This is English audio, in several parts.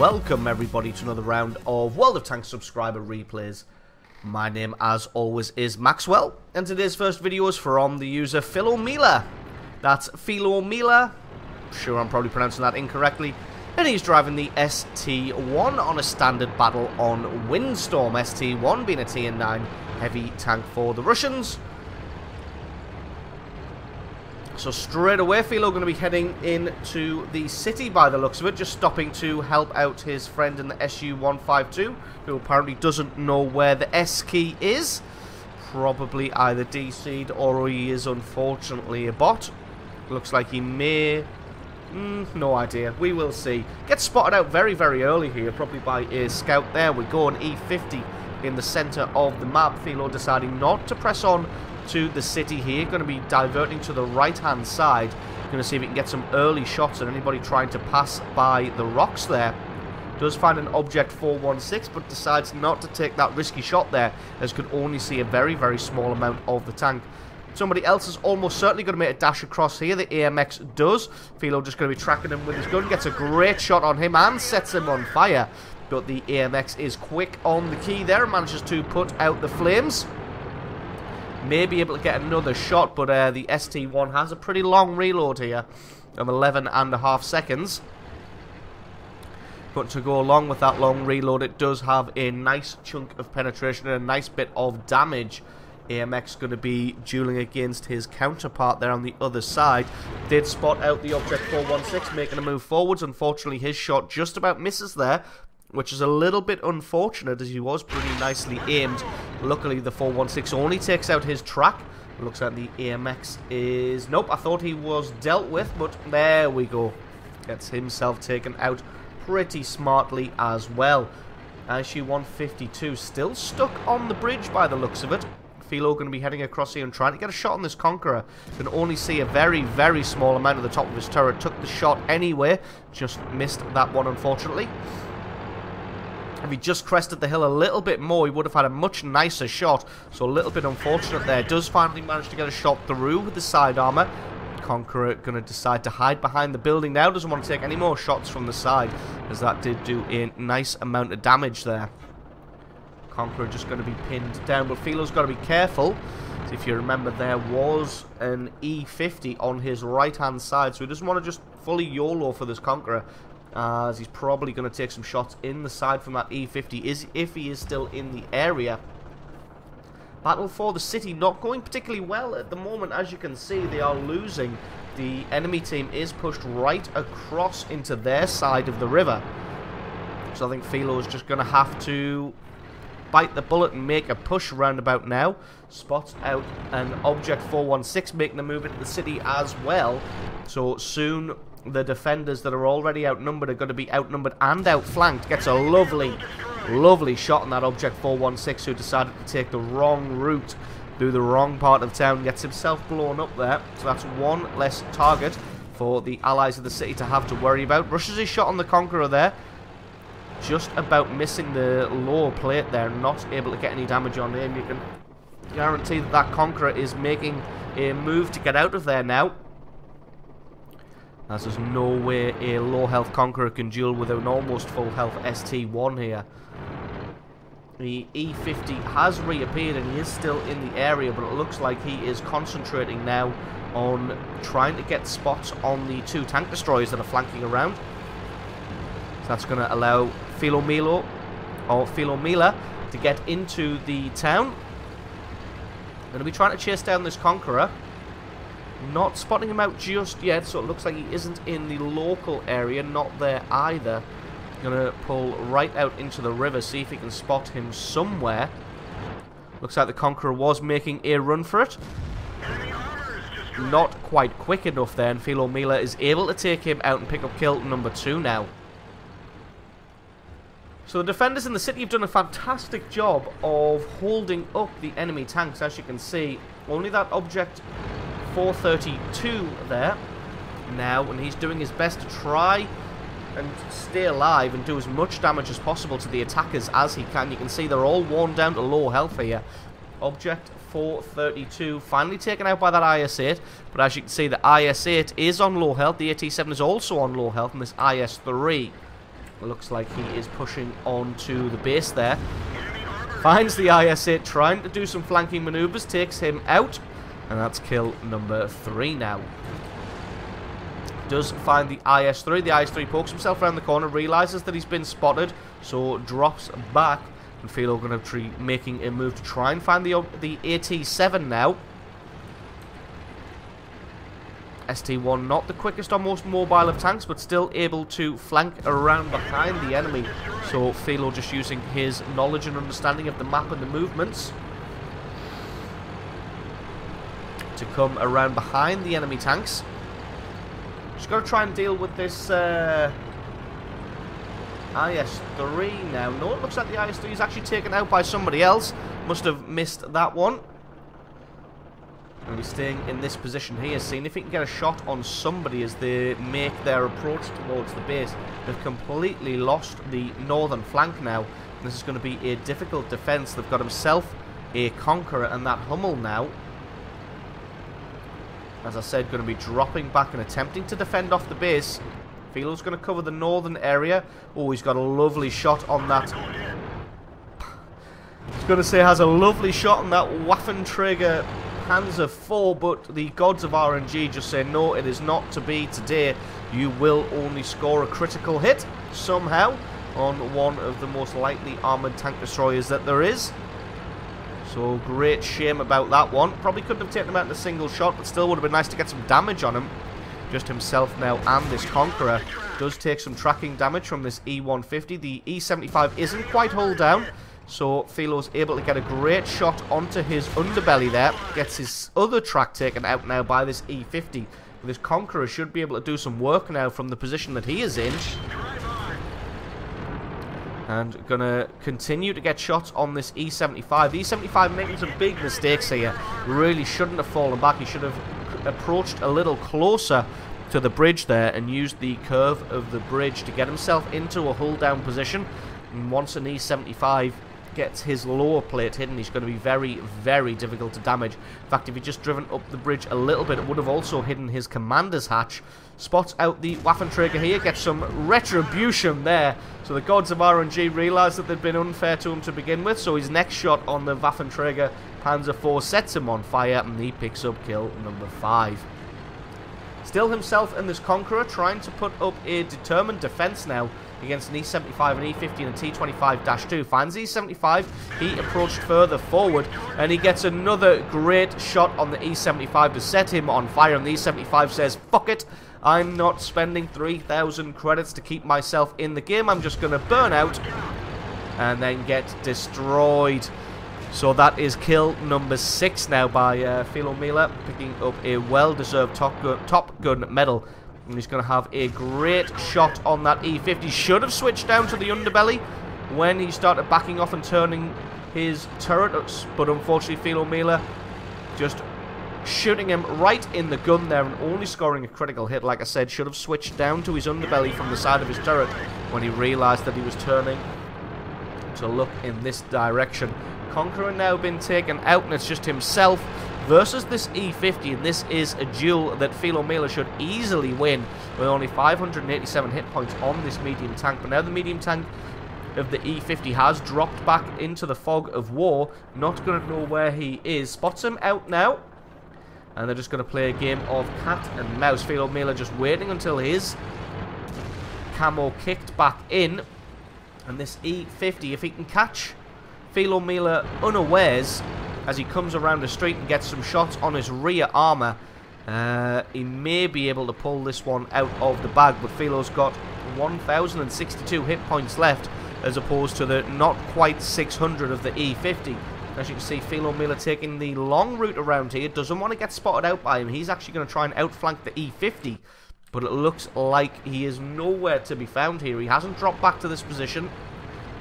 welcome everybody to another round of World of Tanks subscriber replays. My name, as always, is Maxwell, and today's first video is from the user Philomela. That's Philomela. Sure, I'm probably pronouncing that incorrectly. And he's driving the ST1 on a standard battle on Windstorm. ST1 being a TN9 heavy tank for the Russians. So straight away, Philo going to be heading into the city by the looks of it, just stopping to help out his friend in the SU-152, who apparently doesn't know where the S key is. Probably either DC'd or he is unfortunately a bot. Looks like he may... no idea. We will see. Gets spotted out very, very early here, probably by a scout. There we go, an E50 in the centre of the map. Philo deciding not to press on to the city here. Going to be diverting to the right hand side. Going to see if he can get some early shots at anybody trying to pass by the rocks there. Does find an object 416, but decides not to take that risky shot there, as could only see a very, very small amount of the tank. Somebody else is almost certainly going to make a dash across here. The AMX does. Philo just going to be tracking him with his gun. Gets a great shot on him and sets him on fire. But the AMX is quick on the key there. Manages to put out the flames. May be able to get another shot, but the ST1 has a pretty long reload here of 11.5 seconds. But to go along with that long reload, it does have a nice chunk of penetration and a nice bit of damage. AMX going to be dueling against his counterpart there on the other side. Did spot out the object 416, making a move forwards. Unfortunately, his shot just about misses there, which is a little bit unfortunate, as he was pretty nicely aimed. Luckily, the 416 only takes out his track. Looks like the AMX is... Nope, I thought he was dealt with, but there we go. Gets himself taken out pretty smartly as well. SU-152 still stuck on the bridge by the looks of it. Philo going to be heading across here and trying to get a shot on this Conqueror. Can only see a very, very small amount of the top of his turret. Took the shot anyway. Just missed that one, unfortunately. If he just crested the hill a little bit more, he would have had a much nicer shot. So a little bit unfortunate there. Does finally manage to get a shot through with the side armor. Conqueror going to decide to hide behind the building now. Doesn't want to take any more shots from the side, as that did do a nice amount of damage there. Conqueror just going to be pinned down, but Philo's got to be careful. So if you remember, there was an E50 on his right hand side, so he doesn't want to just fully YOLO for this Conqueror, as he's probably going to take some shots in the side from that E50 if he is still in the area. Battle for the city not going particularly well at the moment. As you can see, they are losing. The enemy team is pushed right across into their side of the river. So I think Philo is just going to have to bite the bullet and make a push roundabout now. Spots out an object 416, making the move into the city as well. So soon the defenders that are already outnumbered are going to be outnumbered and outflanked. Gets a lovely, lovely shot on that object 416, who decided to take the wrong route through the wrong part of town. Gets himself blown up there. So that's one less target for the allies of the city to have to worry about. Rushes his shot on the Conqueror there. Just about missing the lower plate there. Not able to get any damage on him. You can guarantee that that Conqueror is making a move to get out of there now, as there's no way a low health Conqueror can duel with an almost full health ST1 here. The E50 has reappeared and he is still in the area, but it looks like he is concentrating now on trying to get spots on the two tank destroyers that are flanking around. So that's going to allow Philomela to get into the town. Going to be trying to chase down this Conqueror. Not spotting him out just yet, so it looks like he isn't in the local area. Not there either. Going to pull right out into the river, see if he can spot him somewhere. Looks like the Conqueror was making a run for it. Not quite quick enough there, and Philomela is able to take him out and pick up kill number 2 now. So the defenders in the city have done a fantastic job of holding up the enemy tanks. As you can see, only that object 432 there now, and he's doing his best to try and stay alive and do as much damage as possible to the attackers as he can. You can see they're all worn down to low health here. Object 432 finally taken out by that IS-8, but as you can see, the IS-8 is on low health. The AT-7 is also on low health, and this IS-3 Looks like he is pushing on to the base there. Finds the IS-8 trying to do some flanking maneuvers, takes him out, and that's kill number 3 now. Does find the IS-3. The IS-3 pokes himself around the corner, realises that he's been spotted, so drops back. And Philo going to be making a move to try and find the AT-7 now. ST-1 not the quickest or most mobile of tanks, but still able to flank around behind the enemy. So Philo just using his knowledge and understanding of the map and the movements to come around behind the enemy tanks. Just got to try and deal with this IS-3 now. No, it looks like the IS-3 is actually taken out by somebody else. Must have missed that one. Going to be staying in this position here, seeing if he can get a shot on somebody as they make their approach towards the base. They've completely lost the northern flank now. This is going to be a difficult defense. They've got himself a Conqueror and that Hummel now. As I said, going to be dropping back and attempting to defend off the base. Philo's going to cover the northern area. Oh, he's got a lovely shot on that. I was going to say has a lovely shot on that Waffenträger Panzer IV, but the gods of RNG just say no, it is not to be today. You will only score a critical hit somehow on one of the most lightly armoured tank destroyers that there is. So great shame about that one. Probably couldn't have taken him out in a single shot, but still would have been nice to get some damage on him. Just himself now and this Conqueror does take some tracking damage from this E-150. The E-75 isn't quite hull down. So Philo's able to get a great shot onto his underbelly there. Gets his other track taken out now by this E50. This Conqueror should be able to do some work now from the position that he is in. And gonna continue to get shots on this E75. The E75 making some big mistakes here. Really shouldn't have fallen back. He should have approached a little closer to the bridge there and used the curve of the bridge to get himself into a hull down position. And once an E75 gets his lower plate hidden, he's going to be very, very difficult to damage. In fact, if he'd just driven up the bridge a little bit, it would have also hidden his commander's hatch. Spots out the Waffenträger here, gets some retribution there. So the gods of RNG realise that they'd been unfair to him to begin with, so his next shot on the Waffenträger Panzer IV sets him on fire, and he picks up kill number 5. Still himself and this Conqueror trying to put up a determined defence now against an E75, an E50 and a T25-2. Finds E75, he approached further forward and he gets another great shot on the E75 to set him on fire, and the E75 says, fuck it, I'm not spending 3,000 credits to keep myself in the game, I'm just going to burn out and then get destroyed. So that is kill number 6 now by Philo Mila, picking up a well-deserved Top Gun medal. And he's going to have a great shot on that E50. Should have switched down to the underbelly when he started backing off and turning his turret. But unfortunately, Philo Mila just shooting him right in the gun there and only scoring a critical hit. Like I said, should have switched down to his underbelly from the side of his turret when he realised that he was turning to look in this direction. Conqueror now been taken out, and it's just himself versus this E50, and this is a duel that Philo Mila should easily win with only 587 hit points on this medium tank. But now the medium tank of the E50 has dropped back into the fog of war, not going to know where he is. Spots him out now, and they're just going to play a game of cat and mouse. Philo Mila just waiting until his camo kicked back in, and this E50, if he can catch Philo Mila unawares as he comes around the street and gets some shots on his rear armour, he may be able to pull this one out of the bag. But Philo's got 1,062 hit points left as opposed to the not quite 600 of the E50. As you can see, Philo Mila taking the long route around here, doesn't want to get spotted out by him. He's actually going to try and outflank the E50, but it looks like he is nowhere to be found here. He hasn't dropped back to this position.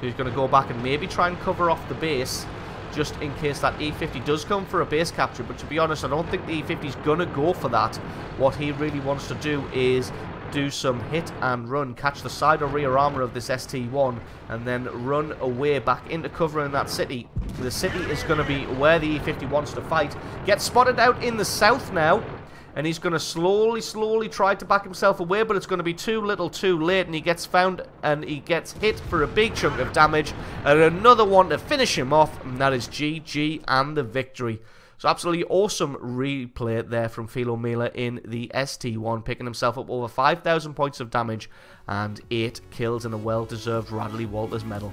He's going to go back and maybe try and cover off the base, just in case that E50 does come for a base capture. But to be honest, I don't think the E50 is going to go for that. What he really wants to do is do some hit and run, catch the side or rear armor of this ST1, and then run away back into cover in that city. The city is going to be where the E50 wants to fight. Gets spotted out in the south now, And he's going to slowly try to back himself away, but it's going to be too little too late, and he gets found and he gets hit for a big chunk of damage, and another one to finish him off, and that is GG and the victory. So absolutely awesome replay there from Philomela in the ST1, picking himself up over 5,000 points of damage and 8 kills and a well-deserved Radley Walters medal.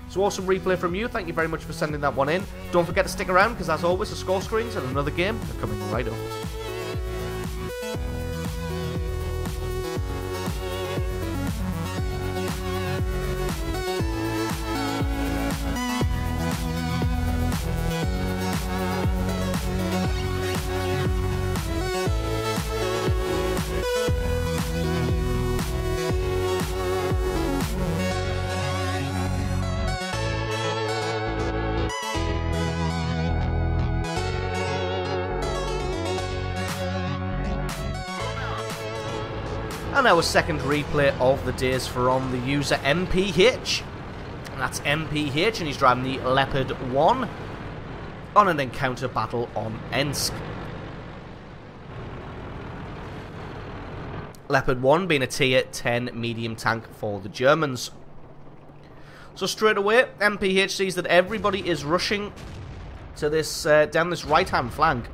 So awesome replay from you. Thank you very much for sending that one in. Don't forget to stick around, because as always, the score screens and another game are coming right up. And our second replay of the day is from the user MPH. And that's MPH, and he's driving the Leopard 1 on an encounter battle on Ensk. Leopard 1 being a tier 10 medium tank for the Germans. So straight away, MPH sees that everybody is rushing to this down this right-hand flank.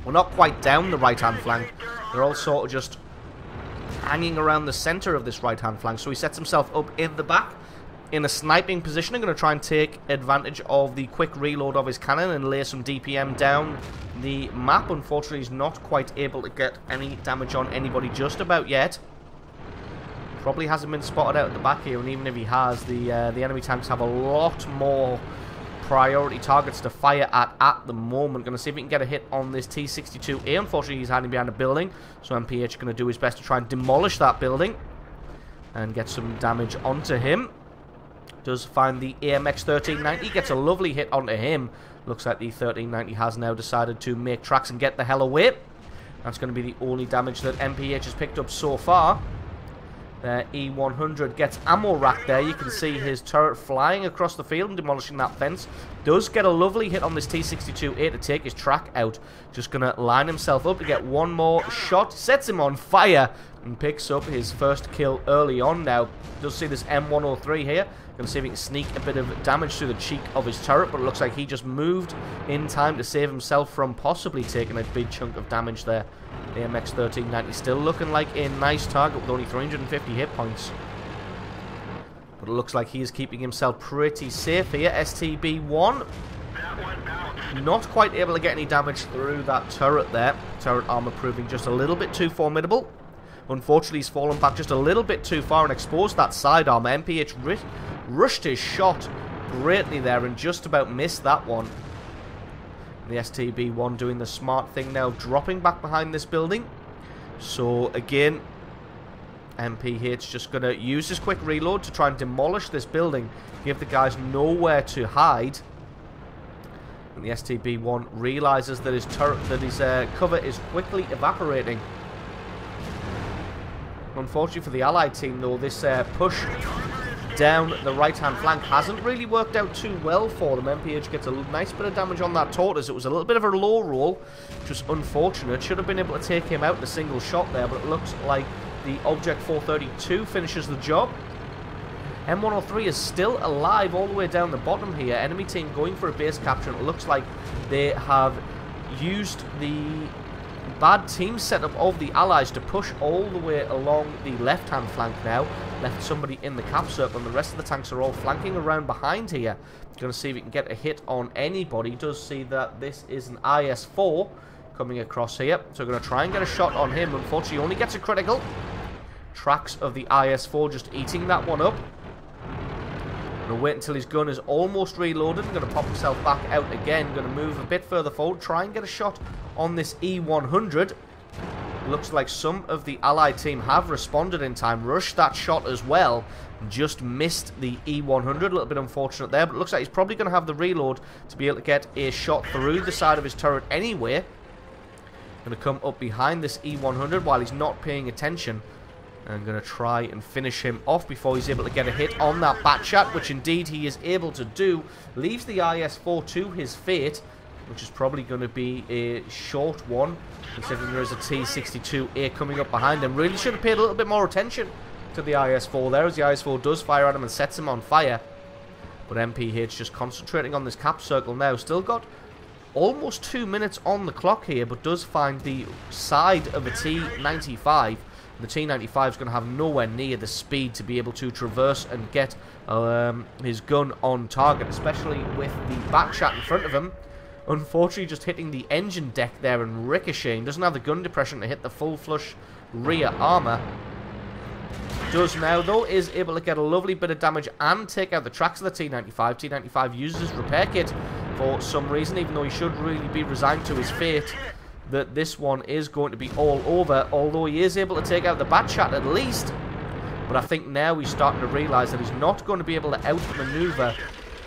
Well, not quite down the right-hand flank. They're all sort of just hanging around the center of this right-hand flank. So he sets himself up in the back in a sniping position. I'm going to try and take advantage of the quick reload of his cannon and lay some DPM down the map. Unfortunately, he's not quite able to get any damage on anybody just about yet. Probably hasn't been spotted out at the back here, and even if he has, the enemy tanks have a lot more priority targets to fire at the moment. Going to see if we can get a hit on this T-62A. Unfortunately, he's hiding behind a building, so MPH going to do his best to try and demolish that building and get some damage onto him. Does find the AMX 1390, gets a lovely hit onto him. Looks like the 1390 has now decided to make tracks and get the hell away. That's going to be the only damage that MPH has picked up so far. E100 gets ammo rack there. You can see his turret flying across the field and demolishing that fence. Does get a lovely hit on this T-62A to take his track out. Just going to line himself up to get one more shot. Sets him on fire and picks up his first kill early on now. Does see this M103 here. Going to see if he can sneak a bit of damage through the cheek of his turret, but it looks like he just moved in time to save himself from possibly taking a big chunk of damage there. The AMX 1390 still looking like a nice target with only 350 hit points. But it looks like he is keeping himself pretty safe here. STB1 not quite able to get any damage through that turret there. Turret armor proving just a little bit too formidable. Unfortunately, he's fallen back just a little bit too far and exposed that side armor. MPH rushed his shot greatly there and just about missed that one. The STB1 doing the smart thing now, dropping back behind this building. So again, MPH just going to use his quick reload to try and demolish this building, give the guys nowhere to hide. And the STB1 realizes that his cover is quickly evaporating. Unfortunately for the Allied team, though, this push down the right-hand flank hasn't really worked out too well for them. MPH gets a nice bit of damage on that tortoise. It was a little bit of a low roll, which was unfortunate. Should have been able to take him out in a single shot there, but it looks like the Object 432 finishes the job. M103 is still alive all the way down the bottom here. Enemy team going for a base capture, and it looks like they have used the bad team setup of the Allies to push all the way along the left-hand flank now. Left somebody in the cap circle, and the rest of the tanks are all flanking around behind here. Going to see if we can get a hit on anybody. Does see that this is an IS-4 coming across here, so we're going to try and get a shot on him. Unfortunately, only gets a critical. Tracks of the IS-4 just eating that one up. Going to wait until his gun is almost reloaded. Going to pop himself back out again. Going to move a bit further forward. Try and get a shot on this E100. Looks like some of the Allied team have responded in time. Rushed that shot as well. Just missed the E100. A little bit unfortunate there. But it looks like he's probably going to have the reload to be able to get a shot through the side of his turret anyway. Going to come up behind this E100 while he's not paying attention. I'm going to try and finish him off before he's able to get a hit on that bat shot, which indeed he is able to do. Leaves the IS-4 to his fate, which is probably going to be a short one. considering there is a T-62A coming up behind him. Really should have paid a little bit more attention to the IS-4 there, as the IS-4 does fire at him and sets him on fire. But MPH just concentrating on this cap circle now. Still got almost 2 minutes on the clock here, but does find the side of a T-95. The T-95 is going to have nowhere near the speed to be able to traverse and get his gun on target, especially with the back shot in front of him. Unfortunately, just hitting the engine deck there and ricocheting. Doesn't have the gun depression to hit the full flush rear armor. Does now, though, is able to get a lovely bit of damage and take out the tracks of the T-95. T-95 uses his repair kit for some reason, even though he should really be resigned to his fate that this one is going to be all over, although he is able to take out the bat shot at least. But I think now he's starting to realise that he's not going to be able to outmaneuver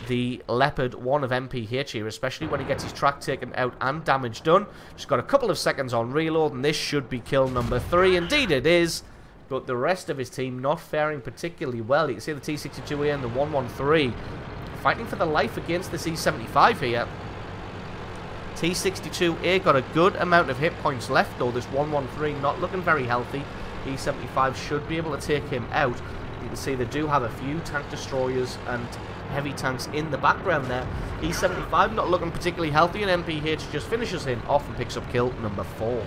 the Leopard 1 of MPH here, especially when he gets his track taken out and damage done. Just got a couple of seconds on reload, and this should be kill number 3. Indeed it is. But the rest of his team not faring particularly well. You can see the T-62A and the 113 fighting for their life against this E-75 here. T-62A got a good amount of hit points left, though. This 113 not looking very healthy. E-75 should be able to take him out. You can see they do have a few tank destroyers and heavy tanks in the background there. E-75 not looking particularly healthy, and MPH just finishes him off and picks up kill number 4.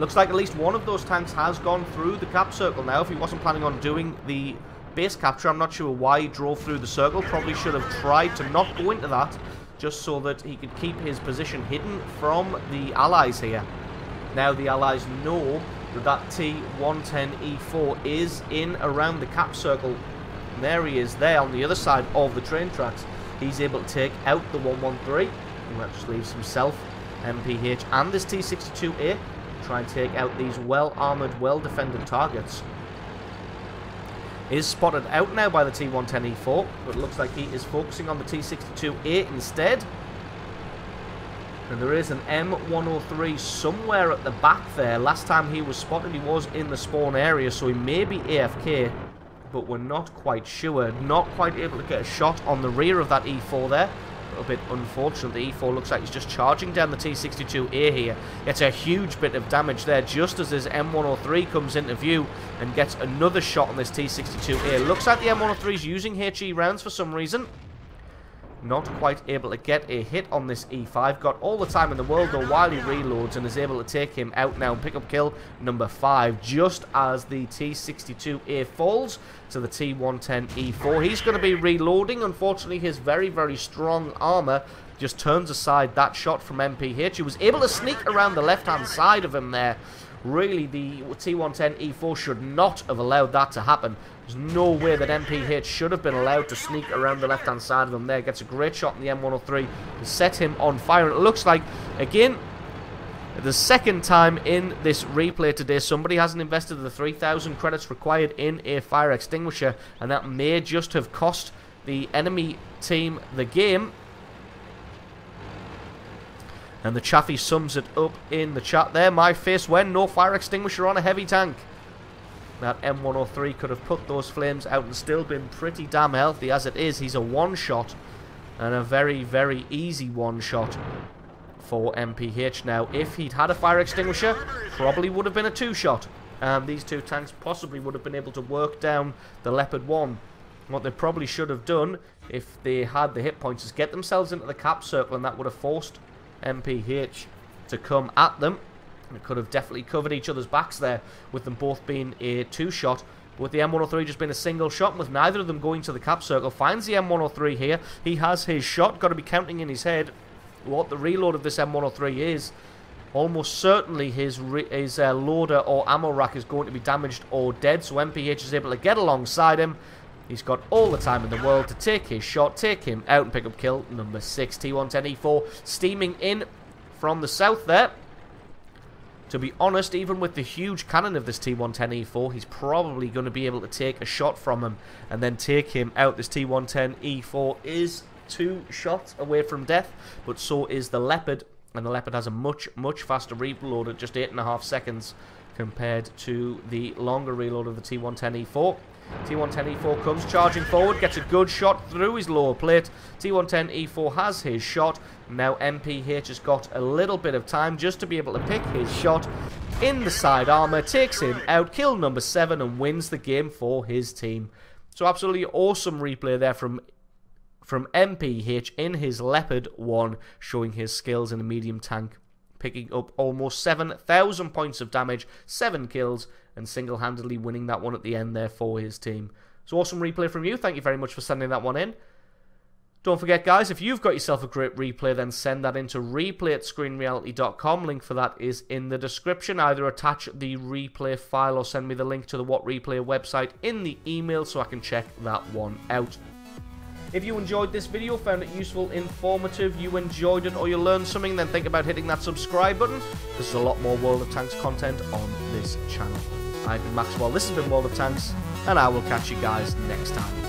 Looks like at least one of those tanks has gone through the cap circle now. If he wasn't planning on doing the base capture, I'm not sure why he drove through the circle. Probably should have tried to not go into that, just so that he could keep his position hidden from the allies here. Now the allies know that that T-110E4 is in around the cap circle. And there he is there on the other side of the train tracks. He's able to take out the 113. And that just leaves himself, MPH, and this T-62A. Try and take out these well-armoured, well-defended targets. Is spotted out now by the T-110E4, but it looks like he is focusing on the T-62A instead. And there is an M103 somewhere at the back there. Last time he was spotted, he was in the spawn area, so he may be AFK, but we're not quite sure. Not quite able to get a shot on the rear of that E4 there. A little bit unfortunate. The E4 looks like he's just charging down the T-62A here. Gets a huge bit of damage there just as his M103 comes into view and gets another shot on this T-62A. Looks like the M103 is using HE rounds for some reason. Not quite able to get a hit on this E5. Got all the time in the world though while he reloads, and is able to take him out now and pick up kill number 5 just as the T-62A falls to the T-110E4. He's going to be reloading. Unfortunately, his very, very strong armor just turns aside that shot from MPH. He was able to sneak around the left-hand side of him there. Really, the T-110E4 should not have allowed that to happen. There's no way that MPH should have been allowed to sneak around the left-hand side of him there. Gets a great shot in the M103 to set him on fire. And it looks like, again, the second time in this replay today, somebody hasn't invested the 3,000 credits required in a fire extinguisher, and that may just have cost the enemy team the game. And the Chaffee sums it up in the chat there. My face when no fire extinguisher on a heavy tank. That M103 could have put those flames out and still been pretty damn healthy. As it is, he's a one-shot, and a very, very easy one-shot for MPH. Now, if he'd had a fire extinguisher, probably would have been a two-shot. And these two tanks possibly would have been able to work down the Leopard 1. What they probably should have done, if they had the hit points, is get themselves into the cap circle, and that would have forced MPH to come at them. It could have definitely covered each other's backs there, with them both being a two-shot. With the M103 just being a single shot, and with neither of them going to the cap circle. Finds the M103 here. He has his shot. Got to be counting in his head what the reload of this M103 is. Almost certainly his loader or ammo rack is going to be damaged or dead, so MPH is able to get alongside him. He's got all the time in the world to take his shot, take him out and pick up kill number 6. T-110E4 steaming in from the south there. To be honest, even with the huge cannon of this T-110E4, he's probably going to be able to take a shot from him and then take him out. This T-110E4 is 2 shots away from death, but so is the Leopard. And the Leopard has a much, much faster reload at just 8.5 seconds compared to the longer reload of the T-110E4. T110E4 comes charging forward, gets a good shot through his lower plate. T110E4 has his shot. Now MPH has got a little bit of time just to be able to pick his shot in the side armor, takes him out, kill number 7, and wins the game for his team. So absolutely awesome replay there from MPH in his Leopard 1, showing his skills in a medium tank, picking up almost 7,000 points of damage, 7 kills, and single-handedly winning that one at the end there for his team. So awesome replay from you. Thank you very much for sending that one in. Don't forget, guys, if you've got yourself a great replay, then send that in to replay@screenreality.com. Link for that is in the description. Either attach the replay file or send me the link to the What Replay website in the email so I can check that one out. If you enjoyed this video, found it useful, informative, you enjoyed it, or you learned something, then think about hitting that subscribe button. There's a lot more World of Tanks content on this channel. I've been Maxwell, this has been World of Tanks, and I will catch you guys next time.